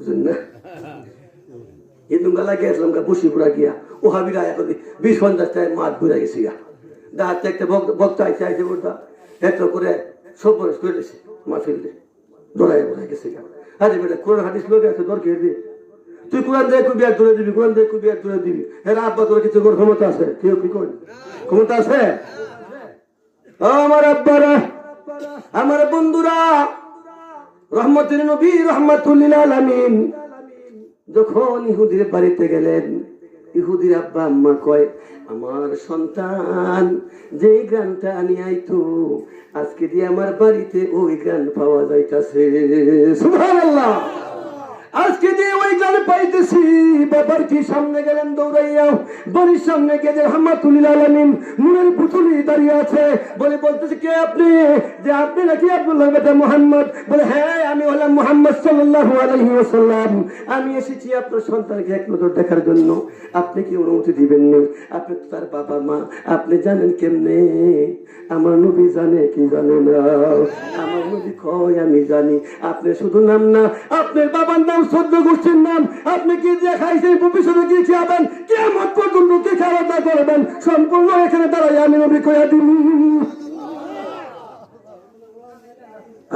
বুঝলেন না? ইন্দুঙ্গা লাগিয়ে আসলাম বসিপুরা গিয়া ও হাবিরা এখন 20-50 মাঠ ঘুরে গেছি গা দাঁড়াতে একটা বক্তা আইসে বলতা এত করে সব বয়স করে দিয়েছে মাহফিলে দৌড়াই বোঝা গেছে গা। আরে বেটা কোরআন হাদিস লোক আছে দর খেয়ে দিয়ে তুই কোরআন দিয়ে কুবি এক ধরে দিবি, কোরআন দিয়ে কুবি এক ধরে দিবি। হ্যাঁ আব্বা তোর কিছু করার ক্ষমতা আছে? কেউ কি করি ক্ষমতা আছে? আমার আব্বারা, আমার বন্ধুরা, রহমতের নবী রহমাতুল্লিল আলামিন যখন ইহুদির বাড়িতে গেলেন, ইহুদির আব্বা আম্মা কয় আমার সন্তান যে গ্রানটা নিয়ে আইতো আজকে দিয়ে আমার বাড়িতে ওই গ্রান পাওয়া যাইতাছে। সুবহানাল্লাহ। আজকে যে ওই গান পাইতেছি। বাবার কি সামনে গেলেন দৌড়াইয়া, বাড়ির সামনে গিয়ে রহমাতুল্লিল আলামিন নুরের পুতুলি দাঁড়িয়ে আছে, বলে বলতেছে কে আপনি? যে আপনি নাকি আব্দুল্লাহ বেটা মুহাম্মদ? বলে হ্যাঁ আমি হলাম মুহাম্মদ সাল্লাল্লাহু আলাইহি ওয়াসাল্লাম। আমি এসেছি আপনার সন্তানকে এক নজর দেখার জন্য। আপনি কি অনুমতি দিবেন না? আপনি তো তার বাবা মা, আপনি জানেন কেমনে? আমার নবী জানে কি জানে না? আমার নবী কয় আমি জানি। আপনি শুধু নাম না, আপনার বাবার নাম, 14 গোষ্ঠীর নাম, আপনি কি যে খাইছেন ভবিষ্যতে কি খাবেন, কিয়ামত পর্যন্ত কি খাওয়া দাওয়া করবেন, সম্পূর্ণ এখানে দাঁড়াই আমি নবী কইয়া দিই।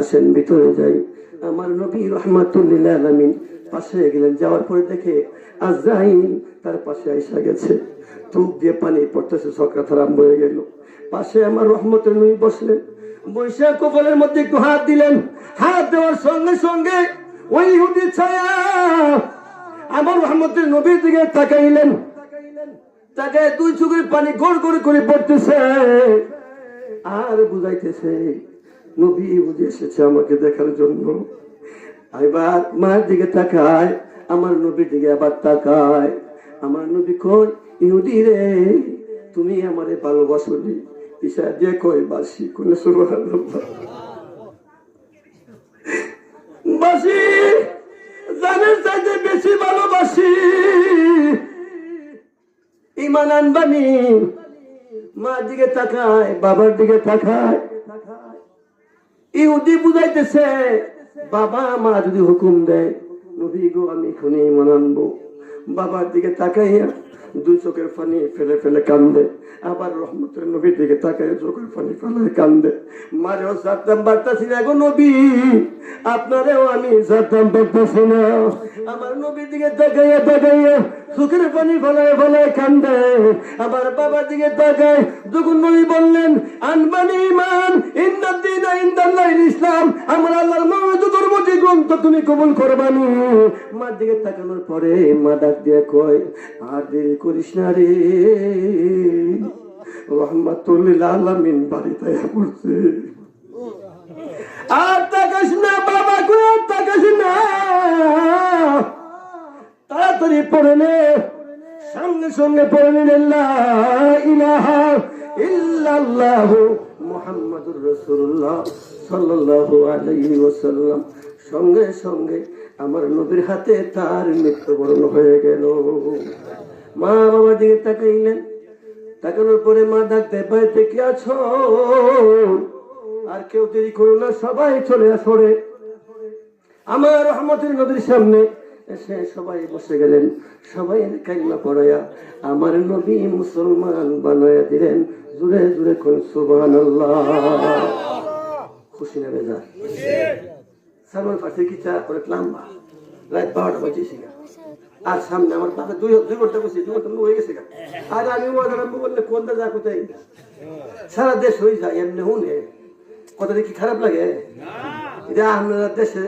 আসেন ভিতরে যাই। আমার নবী রহমাতুল্লিল আলামিন পাশে গেলেন, যাওয়ার পরে দেখে আজরাইল তার পাশে আইসা গেছে, চোখ দিয়ে পানি পড়তেছে, সক্রাত আরম্ভ হয়ে গেল। পাশে আমার রহমতের নবী বসলেন, বৈশা কপালের মধ্যে একটু হাত দিলেন। হাত দেওয়ার সঙ্গে সঙ্গে ওই ইহুদির ছায়া আমার রহমতের নবীর দিকে তাকাইলেন। তাকায় দুই চোখের পানি গড় গড় করে পড়তেছে আর বুঝাইতেছে নবী বুঝে এসেছে আমাকে দেখার জন্য। এবার মায়ের দিকে তাকায়, আমার নবীর দিকে আবার তাকায়। আমার নবী কই ইহুদি রে তুমি আমারে ভালোবাসলি? পিছা দিয়ে কই বাসি। কোন সুবহানাল্লাহ। বাসি জানের চাইতে বেশি ভালোবাসি। ইমান আনবানি। মার দিকে তাকায়, বাবার দিকে তাকায়। ইহুদি বুঝাইতেছে বাবা মা যদি হুকুম দেয় নবী গো আমি এখনই ইমান আনবো। বাবার দিকে তাকাইয়া দুই চোখের পানি ফেলে ফেলে কান্দে। আবার রহমতের নবীর দিকে তাকাইয়া চোখের পানি ফেলে কান্দে। মারেও সারতাম পারতাছি না গো নবী, আপনারেও আমি সারতাম পারতাছি না। আমার নবীর দিকে তাকাইয়া তাকাইয়া চোখের পানি ফেলায় ফেলায় কান্দে। আবার বাবার দিকে তাকায়। যখন নবী বললেন আনবানি ইমান ইন্নাদ্দিনা ইনদাল্লাহিল ইসলাম, আমার আল্লাহর মনোনীত ধর্ম যে গ্রন্থ তুমি কবুল করবানি। মার দিকে তাকানোর পরে মা ডাক দিয়ে কয় আর দেরি করিস না রে, রহমাতুল্লিল আলামিন বাড়িতে পড়ছে। আর তাকাস না বাবা কই, আর তাকাস না, তাড়াতাড়ি পড়ে নে। সঙ্গে সঙ্গে পড়ে নিলেন লা ইলাহা ইল্লাল্লাহু মুহাম্মাদুর রাসূলুল্লাহ সাল্লাল্লাহু আলাইহি ওয়াসাল্লাম। সঙ্গে সঙ্গে আমার নবীর হাতে তার মৃত্যুবরণ হয়ে গেল। মা বাবার দিকে তাকাইলেন। তাকানোর পরে মা ডাকতে বাড়িতে কি আছো? আর কেউ দেরি করো না, সবাই চলে আসরে। আমার রহমতের নবীর সামনে এসে সবাই বসে গেলেন। সবাই কালিমা পড়ায়া আমার নবী মুসলমান বানায়া দিলেন। জুড়ে জুড়ে কোন সুবহানাল্লাহ। খুশি না বেজা? সালমান পাশে কি চা করে লম্বা রাত 12টা বাজেছি আর সামনে আমার পাশে দুই ঘন্টা বসে 2 ঘন্টা হয়ে গেছে। আর আমি বললে কোনটা যা কোথায় সারা দেশ হয়ে যায় এমনি হুনে কথা দেখি খারাপ লাগে? এটা আপনারা দেশে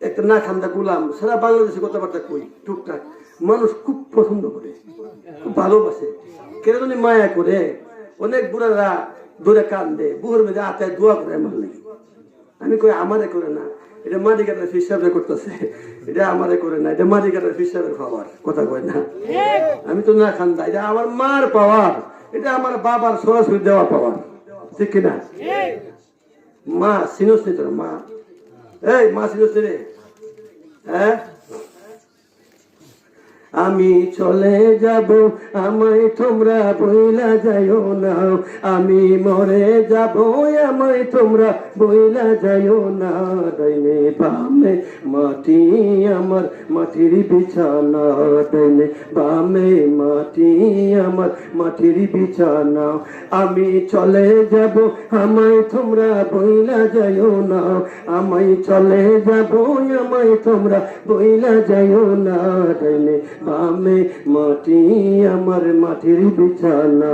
একটা না খান্দা গুলাম, সারা বাংলাদেশে কথাবার্তা কই টুকটাক মানুষ খুব পছন্দ করে, খুব ভালোবাসে, কেন জানি মায়া করে। অনেক বুড়ারা ধরে কান্দে, বুড়োর মেঝে আতায় দোয়া করে আমার লাগে। আমি কই আমারে করে না, এটা মালিকারের হিসাবে করতেছে, এটা আমারে করে না, এটা মালিকারের হিসাবের পাওয়ার কথা কয় না। আমি তো না খান্দা, এটা আমার মার পাওয়ার, এটা আমার বাবার সরাসরি দেওয়া পাওয়ার, ঠিক কিনা? মা সিনোস নি তোর মা, এই মা সিনোস রে। হ্যাঁ আমি চলে যাব আমায় তোমরা বইলা যাইও না, আমি মরে যাব আমায় তোমরা বইলা যাইও না। ডাইনে বামে মাটি আমার মাটির বিছানা, ডাইনে বামে মাটি আমার মাটির বিছানা। আমি চলে যাব আমায় তোমরা বইলা যাইও না, আমায় চলে যাব আমায় তোমরা বইলা যাইও না। ডাইনে বামে মাটি আমার মাটির বিছানা,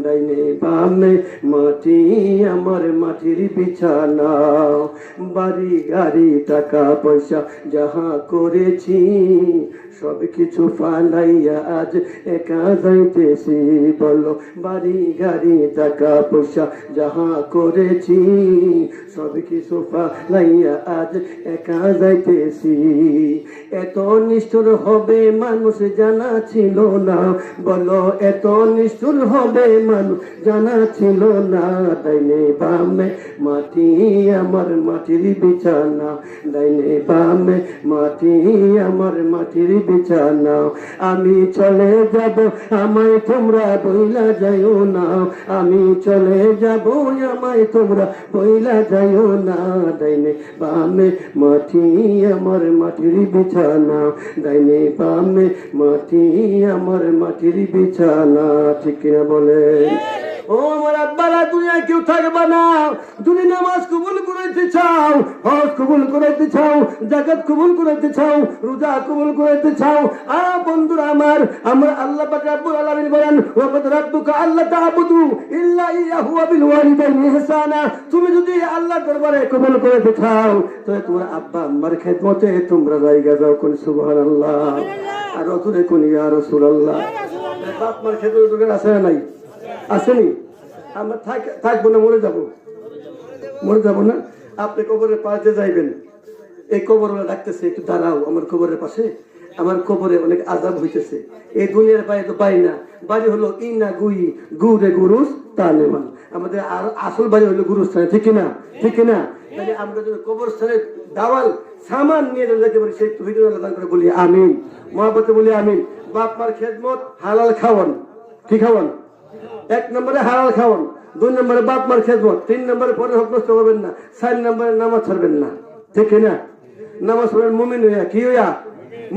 ডাইনে বামে মাটি আমার মাটির বিছানা। বাড়ি গাড়ি টাকা পয়সা যাহা করেছি সব কিছু ফালাইয়া আজ একা যাইতেছি। বলো বাড়ি গাড়ি টাকা পয়সা যাহা করেছি সব কিছু ফালাইয়া আজ একা যাইতেছি। এত নিষ্ঠুর হবে মানুষ জানা ছিল না, বলো এত নিষ্ঠুর হবে মানুষ জানা ছিল না। ডাইনে বামে মাটি আমার মাটির বিছানা, ডাইনে বামে মাটি আমার মাটির বিছানা। আমি চলে যাব আমায় তোমরা বইলা যাইও না, আমি চলে যাব আমায় তোমরা বইলা যাইও না। ডাইনে বামে মাটি আমার মাটির বিছানা, ডাইনে বামে মাটি আমার মাটির বিছানা। ঠিক কিনা বলে? ও আমার আব্বারা, দুনিয়ায় কেউ থাকবে না। যদি নামাজ কবুল করাইতে চাও, হজ কবুল করাইতে চাও, জাকাত কবুল করাইতে চাও, রোজা কবুল করাইতে চাও, বন্ধুরা আমার, আমরা আল্লাহ পাক রব্বুল আলামিন বলেন ওয়া কাদ রাব্বুকা আল্লা তা'বুদু ইল্লা ইয়াহু ওয়া বিল ওয়ালিদাইনি ইহসানা। তুমি যদি আল্লাহর দরবারে কবুল করাইতে চাও তবে তোমার আব্বা আম্মার খেদমতে তোমরা জায়গা যাও। কোন সুবহানাল্লাহ, আর অতুরে কোন ইয়া রাসূলুল্লাহ। বাপ মার খেদমত দরকার আছে না নাই? আসেনি? আমরা থাকবো না, মরে যাবো, মরে যাবো না। আপনি কবরের পাশে যাইবেন, এই কবর ডাকতেছে একটু দাঁড়াও আমার কবরের পাশে, আমার কবরে অনেক আযাব হইতেছে, এই দুনিয়ার পায়ে তো পাই না। বাড়ি হলো ইনা গুই গুরে গুরুস তালেমান, আমাদের আসল বাড়ি হলো গুরুস্থানে। ঠিক না? ঠিক না? তাহলে আমরা যদি কবরস্থানের দাওয়াল সামান নিয়ে যেতে পারি সেই তৌফিক আল্লাহ দান করে বলি আমিন, মহব্বতে বলি আমিন। বাপ মার খেদমত হালাল খাওয়ান। কি খাওয়ান? এক নম্বরে হালাল খাওয়ান, 2 নম্বরে বাপ মার খেদমত, 3 নম্বরে পরে হক নষ্ট করবেন না, 4 নম্বরে নামাজ ছাড়বেন না। ঠিক না? নামাজ পড়বেন মুমিন হইয়া, কি হইয়া?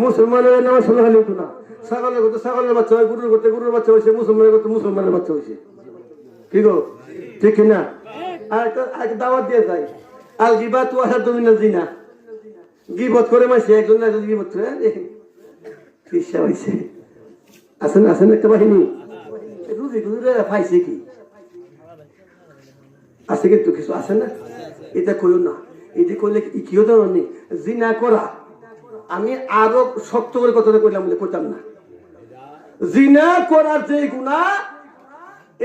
মুসলমান হইয়া নামাজ পড়লে খালি হতো না। ছাগলের করতে ছাগলের বাচ্চা হয়, গরুর করতে গরুর বাচ্চা হয়েছে, মুসলমানের করতে মুসলমানের বাচ্চা হয়েছে। কি গো? ঠিক না? আর একটা দাওয়াত দিয়ে যায়, আল গিবাত ওয়া হাদু মিনাল জিনা। গিবত করে মাসে একজন গিবত করে ফিসা হইছে। আছেন আছেন একটা বাহিনী রুজি গুজরে পাইছে কি আছে, কিন্তু কিছু আছে না। এটা কইও না, এটা করলে কিও জানি জিনা করা। আমি আরো শক্ত করে কথাটা কইলাম বলে কইতাম না। জিনা করার যে গুনাহ,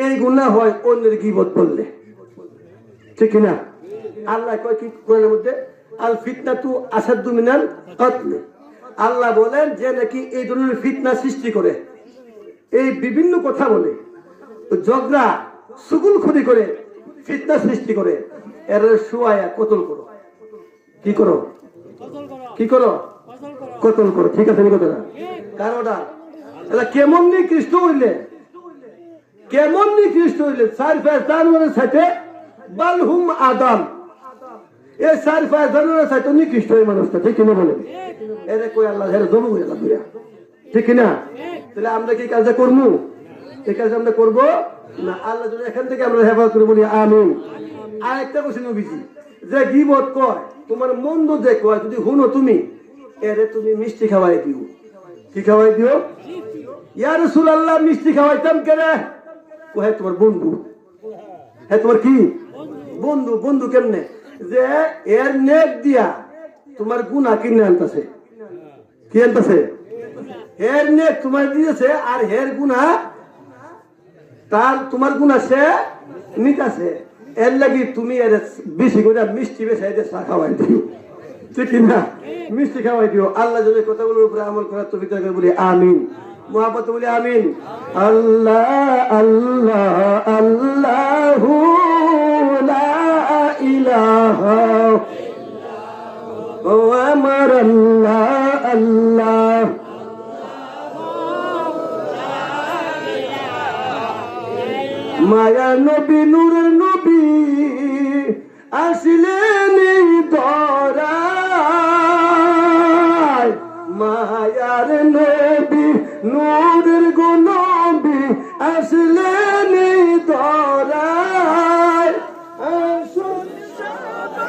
এই গুনাহ হয় অন্যের গীবত করলে। ঠিক না? আল্লাহ কয় কি কোরআনের মধ্যে, আল ফিতনাতু আসাদ্দু মিনাল কতল। আল্লাহ বলেন যে নাকি এই ধরনের ফিতনা সৃষ্টি করে, এই বিভিন্ন কথা বলে, ঝগড়া সুগুলখুরি করে ফিতনা সৃষ্টি করে, এর শুয়ায়া কতল করো। কি করো? কি করো? কতল করো। ঠিক আছে? কথাটা কারোটা এটা কেমন নিকৃষ্ট হইলে, কেমন নিকৃষ্ট হইলে 4 জানুয়ারির সাথে বালহুম আদম, এই 4 জানুয়ারির সাথে নিকৃষ্ট এই মানুষটা। ঠিক কিনা বলে? এরে কই আল্লাহ হেরে জমু হয়ে গেল। ঠিক কিনা? তাহলে আমরা কি কাজটা করবো? এই কাজ আমরা করবো না। আল্লাহ যদি এখান থেকে আমরা হেফাজত করে বলি আমিন। আর একটা কোশ্চেন নবীজি, যে গীবত কয়, তোমার মন্দ যে কয়, যদি হুনো তুমি, এরে তুমি মিষ্টি খাওয়াই দিও। কি খাওয়াই দিও? ইয়া রাসূলুল্লাহ, মিষ্টি খাওয়াইতাম কেরে? ও হ্যাঁ তোমার বন্ধু। হ্যাঁ তোমার কি বন্ধু? বন্ধু কেমনে? যে এর নেক দিয়া তোমার গুনাহ কিনে আনতেছে। কি আনতেছে? এর নেক তোমার দিয়েছে, আর এর গুনাহ তার তোমার গুনাহ সে নিতেছে। এর লাগি তুমি এর বেশি করে মিষ্টি বেশি এদের চা খাওয়াই দিও। ঠিক না? মিষ্টি খাওয়াই দিও। আল্লাহ যদি কথাগুলোর উপরে আমল করার তৌফিক দান করে বলি আমিন, মুহাব্বতে বলি আমিন। আল্লাহ আল্লাহ আল্লাহু লা ইলাহা ও আমার আল্লাহ আল্লাহ মায়া নবী নূরের নবী আসলেন এই ধরায় মায়ার নবী নূরের গো নবী আসলেন